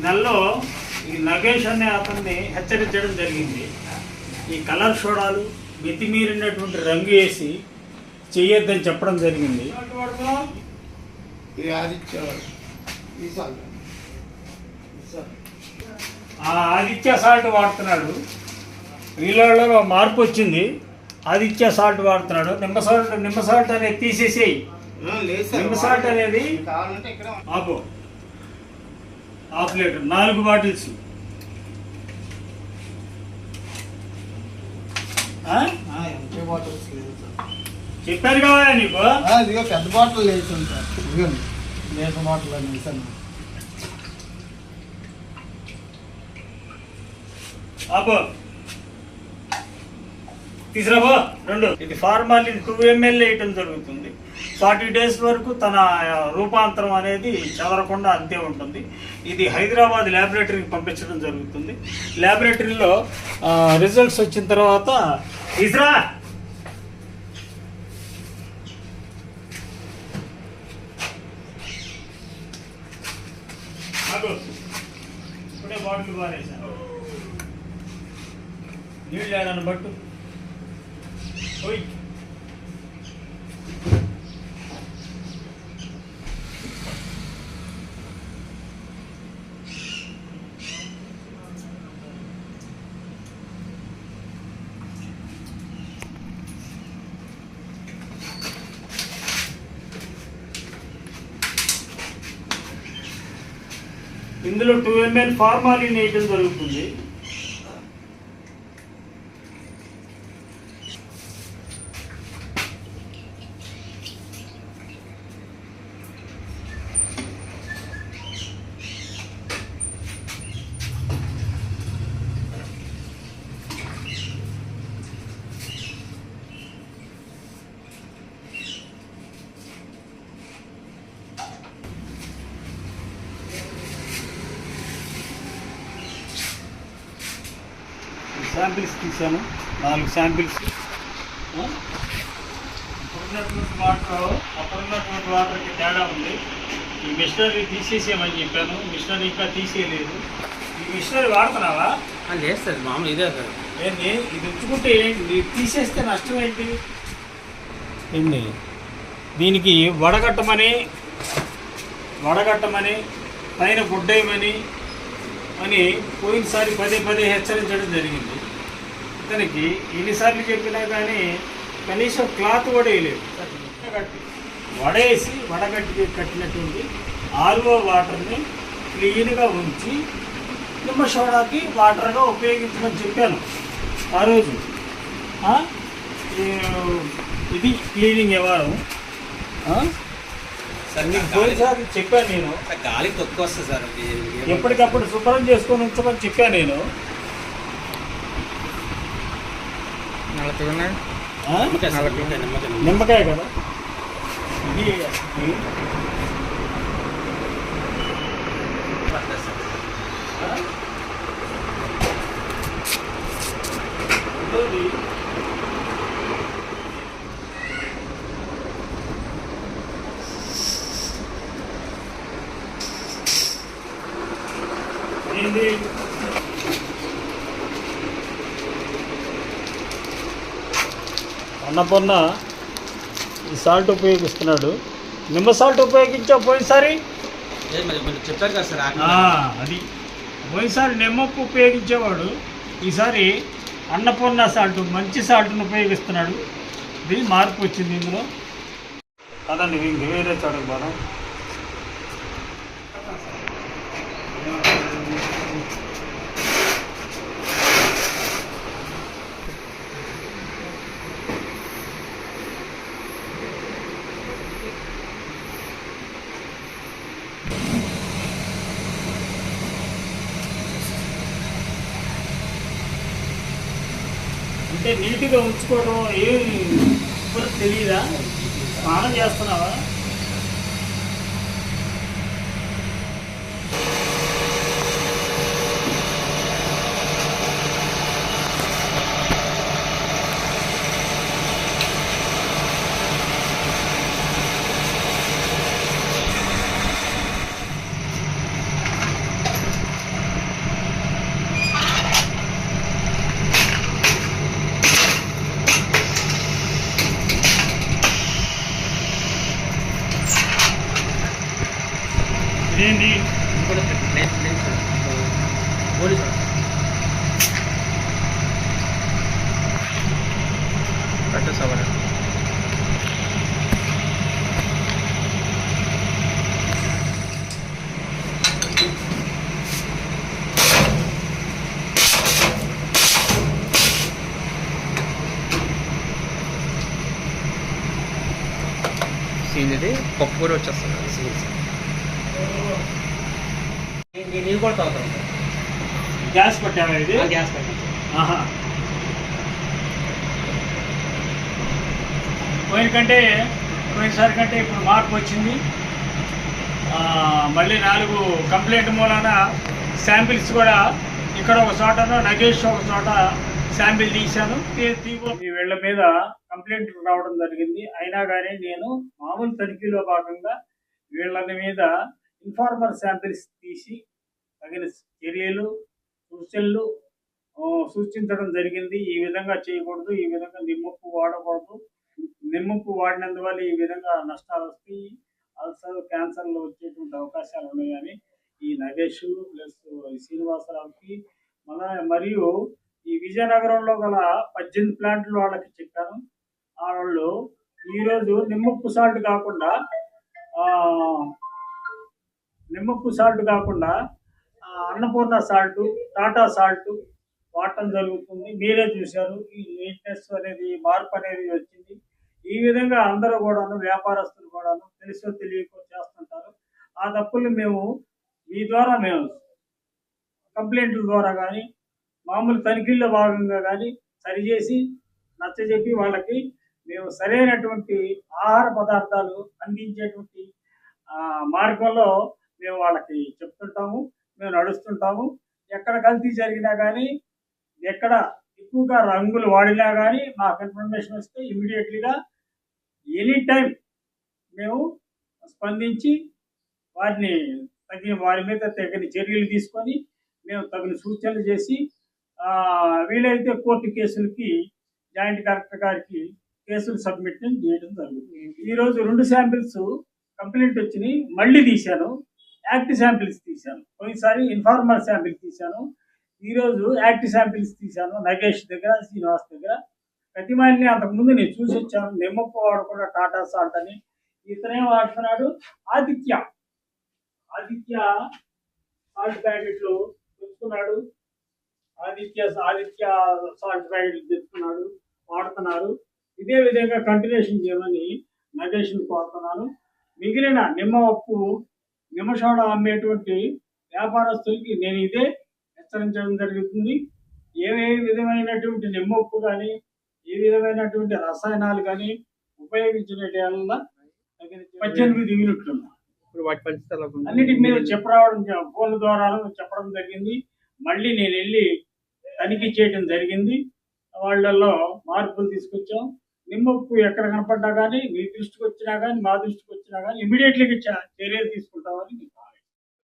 నెలలో ఈ నగేష్ అనే అతన్ని హెచ్చరించడం జరిగింది. ఈ కలర్ సోడాలు మితిమీరినటువంటి రంగు వేసి చెయ్యొద్దని చెప్పడం జరిగింది. ఆదిత్య సాల్ట్ వాడుతున్నాడు. వీళ్ళలో మార్పు వచ్చింది. ఆదిత్య సాల్ట్ వాడుతున్నాడు. నిమ్మ సాల్ట్ అనేది తీసేసేయి. నిమ్మ సాల్ట్ అనేది ఆపు. Half litre 4 bottles. చెప్పారు కదా నీకు. ఇదిగో పెద్ద బాటిల్ వేసాను సార్. ఇదిగోండి లీటర్ బాటిల్ అని వేసాను. ఆపో తీసుకురాబో 2. ఇది ఫార్మాలిన్ 2 ml వేయటం జరుగుతుంది. 40 days వరకు తన రూపాంతరం అనేది చెదరకుండా అంతే ఉంటుంది. ఇది హైదరాబాద్ ల్యాబొరేటరీకి పంపించడం జరుగుతుంది. ల్యాబొరేటరీలో రిజల్ట్స్ వచ్చిన తర్వాత తీసురా ఇప్పుడే బాటిల్ బారేసాను. నీళ్ళు లేదని బట్టు పోయి ఇందులో 2 ml ఫార్మాలిన్ వేయటం జరుగుతుంది. శాంపిల్స్ తీసాను. 4 శాంపిల్స్. ఇప్పుడున్నటువంటి వాటర్ అప్పుడున్నటువంటి వాటర్కి తేడా ఉంది. ఈ మిషనరీ తీసేసేయమని చెప్పాను. మిషనరీ ఇంకా తీసేయలేదు. ఈ మిషనరీ వాడుతున్నావా? లేదు సార్, మామూలు ఇదే సార్. ఏంటి ఇది ఉంచుకుంటే ఏంటి, తీసేస్తే నష్టం ఏంటి? ఏంటి దీనికి వడగట్టమని పైన గుడ్డేయమని అని పోయినసారి పదే హెచ్చరించడం జరిగింది. ఇతనికి ఎన్నిసార్లు చెప్పినా కానీ కనీసం క్లాత్ కూడా వేయలేదు. వడేసి కట్టినటువంటి RO వాటర్ని క్లీన్గా ఉంచి నిమ్మ సోడాకి వాటర్గా ఉపయోగించమని చెప్పాను ఆ రోజు. ఇది క్లీనింగ్ వ్యవహారం. పోయినసారి చెప్పాను నేను. గాలి తక్కువ వస్తుంది సార్. ఎప్పటికప్పుడు శుభ్రం చేసుకొని ఉంచమని చెప్పాను నేను. నిమ్మకాయ కదా ఇది. ఏంది అన్నపూర్ణ ఈ సాల్ట్ ఉపయోగిస్తున్నాడు. నిమ్మ సాల్ట్ ఉపయోగించావు పోయినసారి. చెప్పారు కదా సార్. అది పోయినసారి నిమ్మకు ఉపయోగించేవాడు. ఈసారి అన్నపూర్ణ సాల్ట్, మంచి సాల్ట్ను ఉపయోగిస్తున్నాడు. ఇది మార్పు వచ్చింది ఇందులో. అదండి ఇంక వేరే చోటకు పోదాం. అంటే నీట్గా ఉంచుకోవడం ఏమి తెలియదా? స్నానం చేస్తున్నావా? పోలీసు సీన్ ఇది పప్పు కూడా వచ్చేస్తుంది సీన్స్. నీళ్ళు కూడా తాగుతాం సార్. గ్యాస్ పట్టావా ఇది? గ్యాస్ పెట్టాం సార్. ఆహా. పోయినసారి కంటే ఇప్పుడు మార్పు వచ్చింది. మళ్ళీ 4 కంప్లైంట్ మూలాన శాంపిల్స్ కూడా ఇక్కడ ఒక చోటనో నగేష్ ఒక చోట శాంపిల్ తీశాను. ఈ వీళ్ళ మీద కంప్లైంట్లు రావడం జరిగింది. అయినా కానీ నేను మామూలు తనిఖీలో భాగంగా వీళ్ళ మీద ఇన్ఫార్మర్ శాంపిల్స్ తీసి తగిన చర్యలు సూచనలు సూచించడం జరిగింది. ఈ విధంగా చేయకూడదు, ఈ విధంగా నిమ్మప్పు వాడకూడదు, నిమ్మప్పు వాడినందువల్ల ఈ విధంగా నష్టాలు వస్తాయి, అల్సర్ క్యాన్సర్లు వచ్చేటువంటి అవకాశాలు ఉన్నాయని ఈ నగేష్ ప్లస్ శ్రీనివాసరావుకి మరియు ఈ విజయనగరంలో గల 18 ప్లాంట్లు వాళ్ళకి చెప్పాను. వాళ్ళు ఈరోజు నిమ్మప్పు సాల్ట్ కాకుండా అన్నపూర్ణ సాల్ట్, టాటా సాల్ట్ వాడటం జరుగుతుంది. మీరే చూశారు ఈ నీట్నెస్ అనేది, మార్పు అనేది వచ్చింది. ఈ విధంగా అందరూ కూడాను, వ్యాపారస్తులు కూడాను తెలుసో తెలియకో చేస్తుంటారు. ఆ తప్పుల్ని మీ ద్వారా మేము కంప్లైంట్ల ద్వారా కానీ మామూలు తనిఖీల్లో భాగంగా కానీ సరిచేసి నచ్చజెప్పి వాళ్ళకి మేము సరైనటువంటి ఆహార పదార్థాలు అందించేటువంటి మార్గంలో మేము వాళ్ళకి చెప్తుంటాము, మేము నడుస్తుంటాము. ఎక్కడ కల్తీ జరిగినా కానీ, ఎక్కడ ఎక్కువగా రంగులు వాడినా కానీ మాకు ఇన్ఫర్మేషన్ వస్తే ఇమ్మీడియట్లీగా ఎనీ టైం మేము స్పందించి వారి మీద తగిన చర్యలు తీసుకొని మేము తగిన సూచనలు చేసి వీలైతే కోర్టు కేసులకి జాయింట్ కలెక్టర్ గారికి కేసులు సబ్మిట్ చేయడం జరుగుతుంది. ఈరోజు 2 శాంపిల్స్ కంప్లైంట్ వచ్చినాయి, మళ్ళీ తీశాను. యాక్టివ్ శాంపిల్స్ తీశాను. పోయినసారి ఇన్ఫార్మల్ శాంపిల్ తీశాను, ఈరోజు యాక్టివ్ శాంపిల్స్ తీశాను. నగేష్ దగ్గర, శ్రీనివాస్ దగ్గర. ప్రతిమాన్ని అంతకుముందు నేను చూసి వచ్చాను. నిమ్మప్పు వాడకుండా టాటా సాల్ట్ అని. ఇతనేం వాడుతున్నాడు, ఆదిత్య సాల్ట్ ప్యాకెట్లు తెచ్చుకున్నాడు. ఆదిత్య సాల్ట్ ప్యాకెట్లు తెచ్చుకున్నాడు, వాడుతున్నారు. ఇదే విధంగా కంటిన్యూషన్ చేయమని నగేష్ని కోరుతున్నాను. మిగిలిన నిమ్మ సోడా అమ్మేటువంటి వ్యాపారస్తులకి నేను ఇదే హెచ్చరించడం జరుగుతుంది. ఏ విధమైనటువంటి నిమ్మప్పు కానీ, ఏ విధమైనటువంటి రసాయనాలు కానీ ఉపయోగించిన 18 యూనిట్లు అన్నిటికి మీద ఫోన్ ద్వారా చెప్పడం జరిగింది. మళ్ళీ నేను వెళ్ళి తనిఖీ చేయడం జరిగింది. వాళ్ళల్లో మార్పులు తీసుకొచ్చాం. నిమ్మప్పు ఎక్కడ కనపడ్డా కానీ, మీ దృష్టికి వచ్చినా కానీ, మా దృష్టికి వచ్చినా కానీ ఇమీడియట్లీగా చర్యలు తీసుకుంటామని